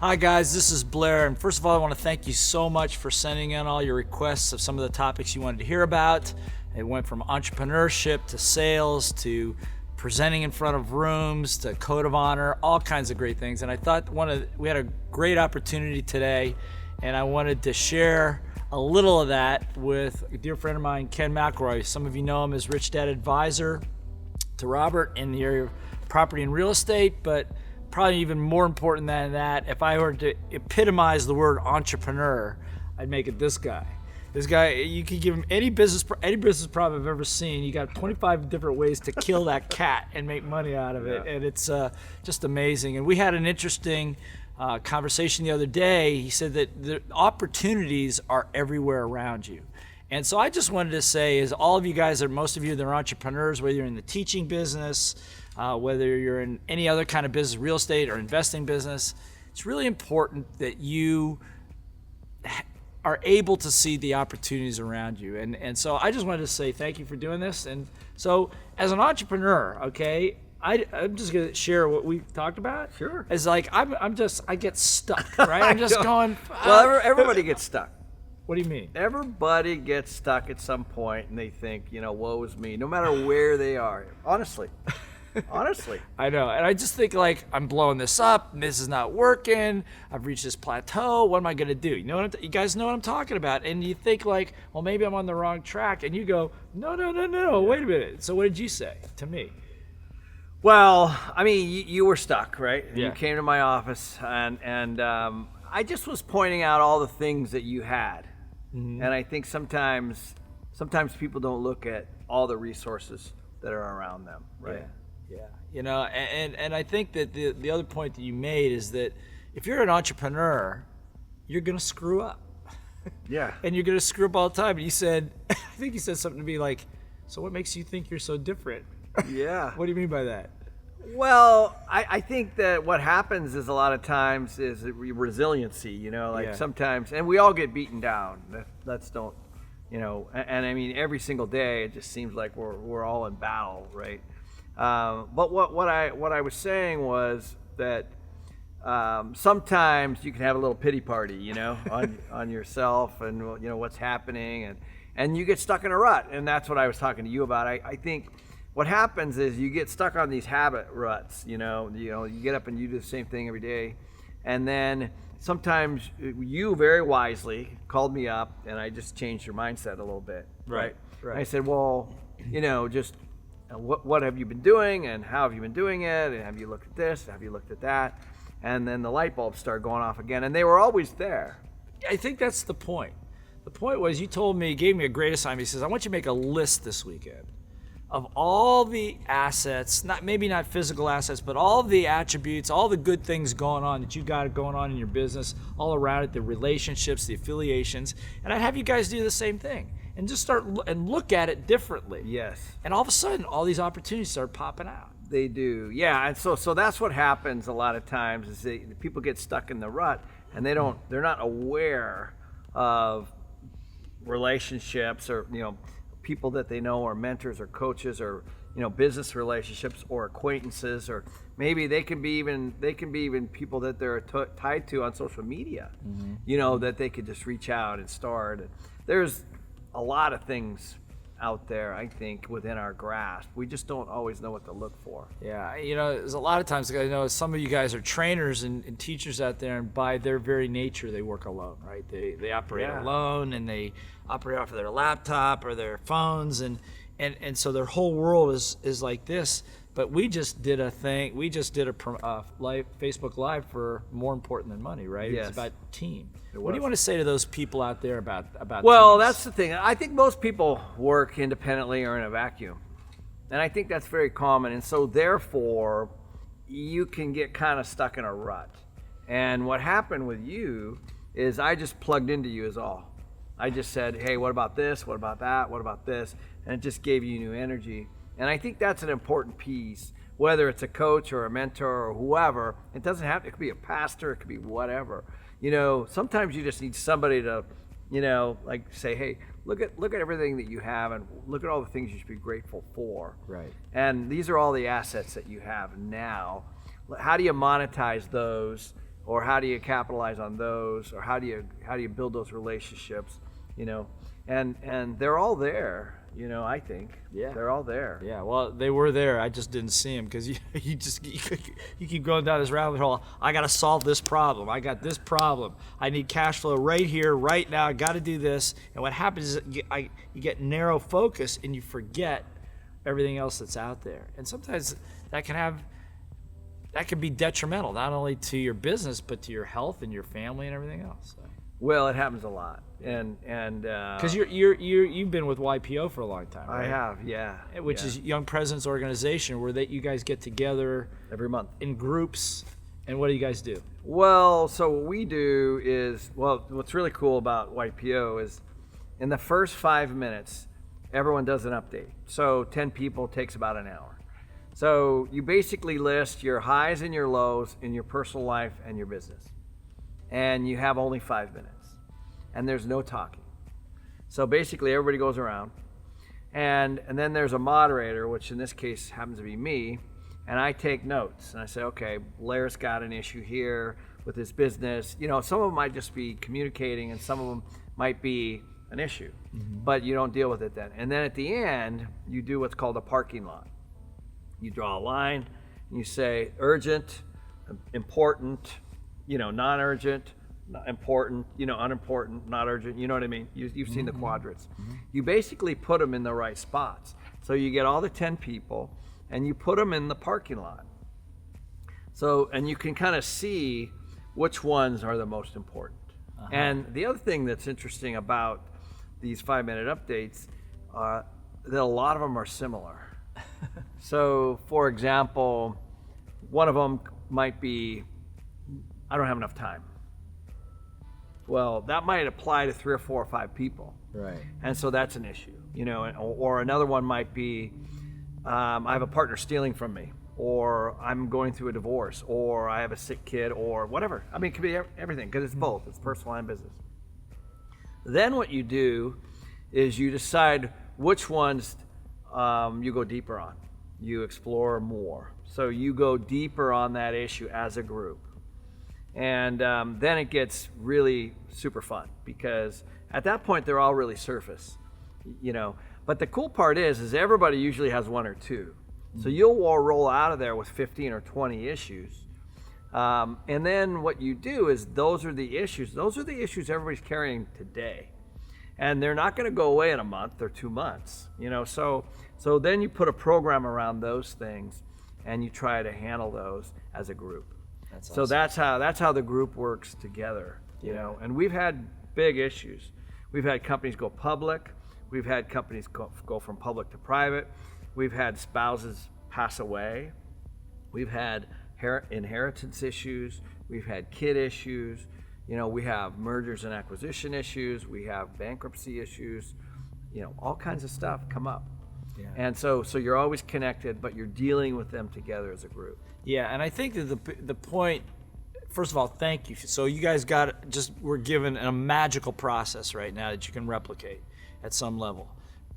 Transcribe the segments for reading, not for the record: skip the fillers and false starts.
Hi guys, this is Blair, and first of all I want to thank you so much for sending in all your requests of some of the topics you wanted to hear about. It went from entrepreneurship to sales to presenting in front of rooms to code of honor, all kinds of great things. And I thought we had a great opportunity today, and I wanted to share a little of that with a dear friend of mine, Ken McElroy. Some of you know him as Rich Dad Advisor to Robert in the area of property and real estate, but probably even more important than that, if I were to epitomize the word entrepreneur, I'd make it this guy. This guy, you could give him any business problem I've ever seen. You got 25 different ways to kill that cat and make money out of it, and it's just amazing. And we had an interesting conversation the other day. He said that the opportunities are everywhere around you. And so I just wanted to say, is all of you guys, or most of you that are entrepreneurs, whether you're in the teaching business, whether you're in any other kind of business, real estate or investing business, it's really important that you are able to see the opportunities around you. And so I just wanted to say thank you for doing this. And so as an entrepreneur, okay, I'm just gonna share what we talked about. Sure. It's like I get stuck, right? I'm just going. Well, everybody gets stuck. What do you mean? Everybody gets stuck at some point, and they think, woe is me, no matter where they are. Honestly. I know, and I just think like, I'm blowing this up, and this is not working, I've reached this plateau, what am I gonna do? You guys know what I'm talking about, and you think like, well, maybe I'm on the wrong track, and you go, no, wait a minute. So what did you say to me? Well, I mean, you were stuck, right? Yeah. You came to my office, and I just was pointing out all the things that you had. Mm-hmm. And I think sometimes people don't look at all the resources that are around them, right? Yeah. And I think that the other point that you made is that if you're an entrepreneur, you're gonna screw up. Yeah. And you're gonna screw up all the time. And you said, I think you said something to me like, so what makes you think you're so different? Yeah. What do you mean by that? Well, I think that what happens is a lot of times is resiliency, sometimes, and we all get beaten down. Let's don't, and I mean, every single day it just seems like we're all in battle, right? But what I was saying was that sometimes you can have a little pity party, on yourself and what's happening, and you get stuck in a rut, and that's what I was talking to you about. I think what happens is you get stuck on these habit ruts. You get up and you do the same thing every day, and then sometimes you very wisely called me up, and I just changed your mindset a little bit. Right. I said, well, just what have you been doing, and how have you been doing it, and have you looked at this, have you looked at that, and then the light bulbs started going off again, and they were always there. I think that's the point. The point was, you gave me a great assignment. He says, I want you to make a list this weekend of all the assets, maybe not physical assets, but all the attributes, all the good things going on that you got going on in your business, all around it, the relationships, the affiliations, and I'd have you guys do the same thing and just start and look at it differently. Yes. And all of a sudden, all these opportunities start popping out. They do, yeah. And so that's what happens a lot of times is people get stuck in the rut, and they're not aware of relationships or people that they know, or mentors or coaches, or business relationships or acquaintances, or maybe they can be even people that they're tied to on social media. Mm-hmm. That they could just reach out and start. There's a lot of things out there, I think, within our grasp. We just don't always know what to look for. Yeah, there's a lot of times, I know some of you guys are trainers and teachers out there, and by their very nature, they work alone, right? They operate alone, and they operate off of their laptop or their phones, and so their whole world is like this. But we just did a thing. We just did a Facebook Live for More Important Than Money, right? Yes. It's about team. What do you want to say to those people out there about Well, teams? That's the thing. I think most people work independently or in a vacuum. And I think that's very common. And so therefore, you can get kind of stuck in a rut. And what happened with you is I just plugged into you is all. I just said, hey, what about this? What about that? What about this? And it just gave you new energy. And I think that's an important piece, whether it's a coach or a mentor or whoever. It doesn't have to, it could be a pastor, it could be whatever. Sometimes you just need somebody to, say, hey, look at everything that you have, and look at all the things you should be grateful for. Right. And these are all the assets that you have now. How do you monetize those? or how do you capitalize on those, or how do you build those relationships, and they're all there. I think they're all there. Yeah, well, they were there. I just didn't see them because you keep going down this rabbit hole. I got to solve this problem. I got this problem. I need cash flow right here, right now. I got to do this. And what happens is you get narrow focus and you forget everything else that's out there. And sometimes that can be detrimental, not only to your business but to your health and your family and everything else. So. Well, it happens a lot, and because you've been with YPO for a long time, right? I have, yeah. Which is Young Presidents Organization, where you guys get together every month in groups, and what do you guys do? Well, so what we do is, what's really cool about YPO is, in the first 5 minutes, everyone does an update. So 10 people takes about an hour. So you basically list your highs and your lows in your personal life and your business. And you have only 5 minutes, and there's no talking. So basically everybody goes around, and then there's a moderator, which in this case happens to be me, and I take notes, and I say, okay, Blair's got an issue here with his business. Some of them might just be communicating, and some of them might be an issue, but you don't deal with it then. And then at the end, you do what's called a parking lot. You draw a line, and you say urgent, important, non-urgent, important, unimportant, not urgent, you know what I mean? You've seen the quadrants. You basically put them in the right spots. So you get all the 10 people and you put them in the parking lot. So, and you can kind of see which ones are the most important. And the other thing that's interesting about these 5-minute updates, that a lot of them are similar. So, for example, one of them might be, I don't have enough time. Well, that might apply to 3 or 4 or 5 people. Right. And so that's an issue, or another one might be, I have a partner stealing from me, or I'm going through a divorce, or I have a sick kid, or whatever. I mean, it could be everything, because it's both. It's personal and business. Then what you do is you decide which ones you go deeper on. You explore more. So you go deeper on that issue as a group. And then it gets really super fun, because at that point they're all really surface, But the cool part is everybody usually has 1 or 2. So you'll roll out of there with 15 or 20 issues. And then what you do is those are the issues everybody's carrying today. And they're not going to go away in a month or 2 months, So then you put a program around those things and you try to handle those as a group. That's so awesome. that's how the group works together, And we've had big issues. We've had companies go public. We've had companies go from public to private. We've had spouses pass away. We've had inheritance issues. We've had kid issues. We have mergers and acquisition issues. We have bankruptcy issues. All kinds of stuff come up. Yeah. And so you're always connected, but you're dealing with them together as a group. Yeah, and I think that the point, first of all, thank you. So you guys we're given a magical process right now that you can replicate at some level.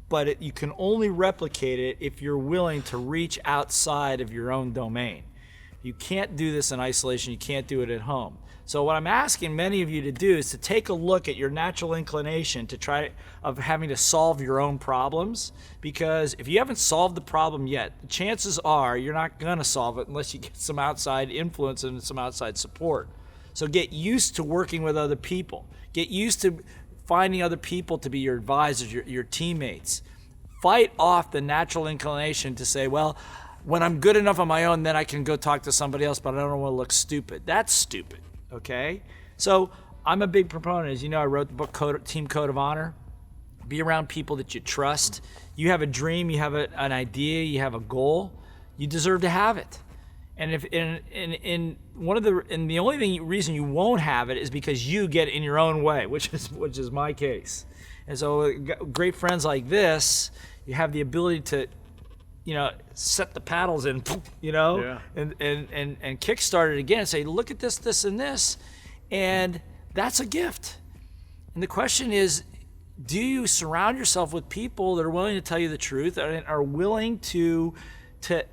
But you can only replicate it if you're willing to reach outside of your own domain. You can't do this in isolation. You can't do it at home. So what I'm asking many of you to do is to take a look at your natural inclination of having to solve your own problems, because if you haven't solved the problem yet, the chances are you're not going to solve it unless you get some outside influence and some outside support. So get used to working with other people. Get used to finding other people to be your advisors, your teammates. Fight off the natural inclination to say, well, when I'm good enough on my own, then I can go talk to somebody else, but I don't want to look stupid. That's stupid, okay? So I'm a big proponent. As you know, I wrote the book, Team Code of Honor. Be around people that you trust. You have a dream, you have an idea, you have a goal. You deserve to have it. And the only reason you won't have it is because you get in your own way, which is my case. And so great friends like this, you have the ability to set the paddles in, and kickstart it again and say, look at this, this, and this. And that's a gift. And the question is, do you surround yourself with people that are willing to tell you the truth and are willing to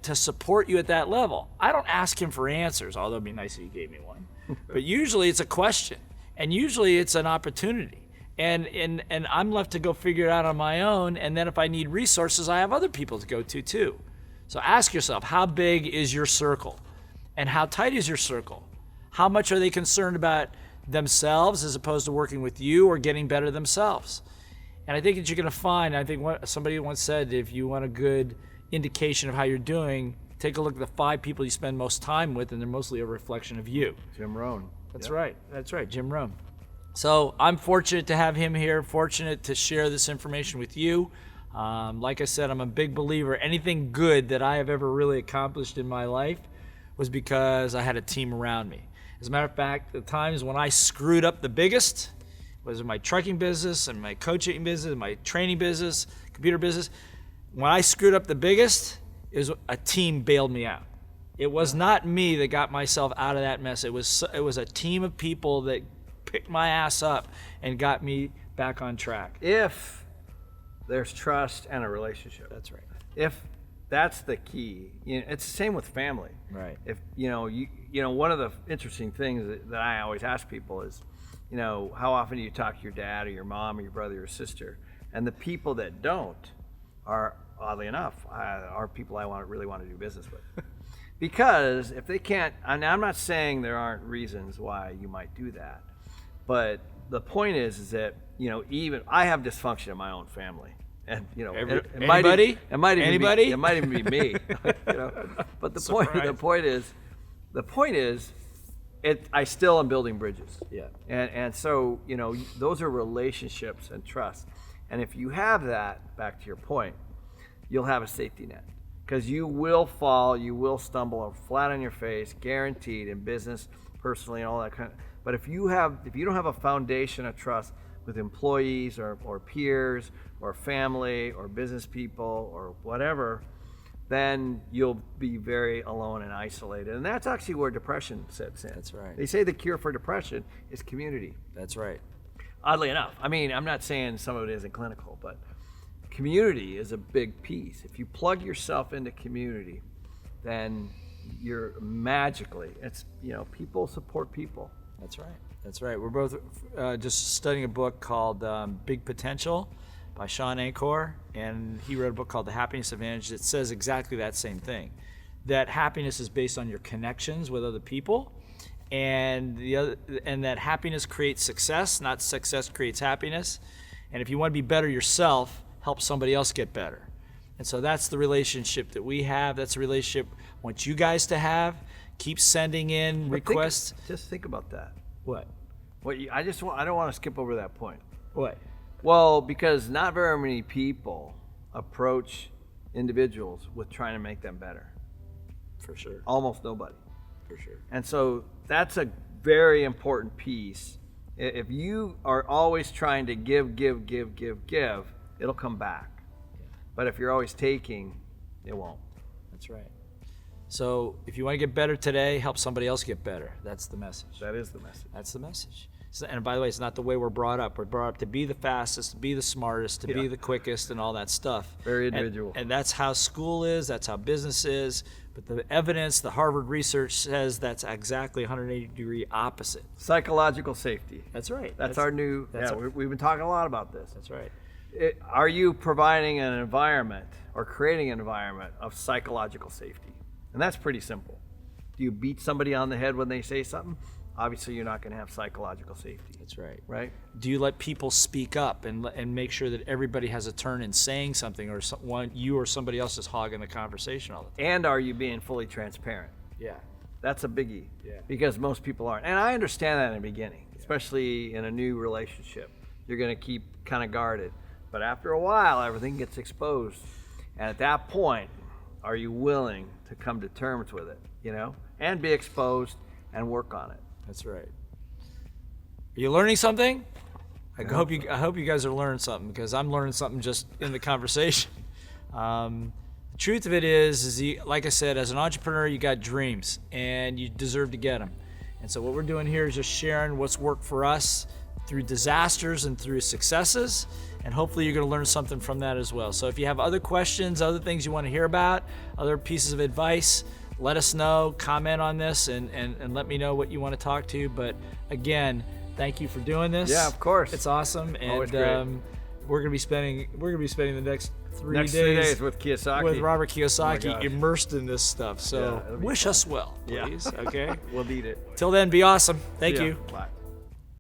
support you at that level? I don't ask him for answers, although it'd be nice if he gave me one. but usually it's a question, and usually it's an opportunity. And I'm left to go figure it out on my own, and then if I need resources, I have other people to go to too. So ask yourself, how big is your circle? And how tight is your circle? How much are they concerned about themselves as opposed to working with you or getting better themselves? And I think that you're gonna find, I think somebody once said, if you want a good indication of how you're doing, take a look at the 5 people you spend most time with, and they're mostly a reflection of you. Jim Rohn. That's right, Jim Rohn. So I'm fortunate to have him here, fortunate to share this information with you. Like I said, I'm a big believer. Anything good that I have ever really accomplished in my life was because I had a team around me. As a matter of fact, the times when I screwed up the biggest was in my trucking business and my coaching business, my training business, computer business. When I screwed up the biggest, a team bailed me out. It was not me that got myself out of that mess. It was a team of people that picked my ass up and got me back on track. If there's trust and a relationship. That's right. If that's the key. It's the same with family. Right. If one of the interesting things that I always ask people is, how often do you talk to your dad or your mom or your brother or sister? And the people that don't are, oddly enough, are people I really want to do business with. Because if they can't, and I'm not saying there aren't reasons why you might do that, but the point is that even I have dysfunction in my own family, and it might even be me. But the point is, I still am building bridges. Yeah. And so those are relationships and trust, and if you have that, back to your point, you'll have a safety net, because you will fall, you will stumble flat on your face, guaranteed, in business, personally, and all that kind of. But if you don't have a foundation of trust with employees or peers or family or business people or whatever, then you'll be very alone and isolated. And that's actually where depression sets in. That's right. They say the cure for depression is community. That's right. Oddly enough. I mean, I'm not saying some of it isn't clinical, but community is a big piece. If you plug yourself into community, then you're magically, people support people. That's right. That's right. We're both just studying a book called Big Potential by Sean Anchor, and he wrote a book called The Happiness Advantage that says exactly that same thing, that happiness is based on your connections with other people, and that happiness creates success, not success creates happiness. And if you want to be better yourself, help somebody else get better. And so that's the relationship that we have. That's the relationship I want you guys to have. Keep sending in requests. Just think about that. What? I don't want to skip over that point. What? Well, because not very many people approach individuals with trying to make them better. For sure. Almost nobody. For sure. And so that's a very important piece. If you are always trying to give, it'll come back. Yeah. But if you're always taking, it won't. That's right. So if you want to get better today, help somebody else get better. That's the message. That is the message. That's the message. And by the way, it's not the way we're brought up. We're brought up to be the fastest, to be the smartest, to be the quickest, and all that stuff. Very individual. And that's how school is. That's how business is. But the evidence, the Harvard research says that's exactly 180-degree opposite. Psychological safety. That's right. That's our new. We've been talking a lot about this. That's right. Are you providing an environment or creating an environment of psychological safety? And that's pretty simple. Do you beat somebody on the head when they say something? Obviously, you're not going to have psychological safety. That's right. Right? Do you let people speak up and make sure that everybody has a turn in saying something, or you or somebody else is hogging the conversation all the time? And are you being fully transparent? Yeah. That's a biggie. Yeah. Because most people aren't. And I understand that in the beginning, especially in a new relationship. You're going to keep kind of guarded. But after a while, everything gets exposed. And at that point, are you willing to come to terms with it, and be exposed and work on it? That's right. Are you learning something? I hope you guys are learning something, because I'm learning something just in the conversation. The truth of it is like I said, as an entrepreneur, you got dreams and you deserve to get them. And so what we're doing here is just sharing what's worked for us through disasters and through successes. And hopefully you're going to learn something from that as well. So if you have other questions, other things you want to hear about, other pieces of advice, let us know, comment on this, and let me know what you want to talk to. But again, thank you for doing this. Yeah, of course. It's awesome. Always And great. we're gonna be spending the next 3 Next 3 days with Kiyosaki. with Robert Oh my Kiyosaki gosh. immersed in this stuff. So Yeah, it'll be wish fun. us well, Yeah. please. Okay. We'll need it. Till then, be awesome. Thank See ya. you. Bye.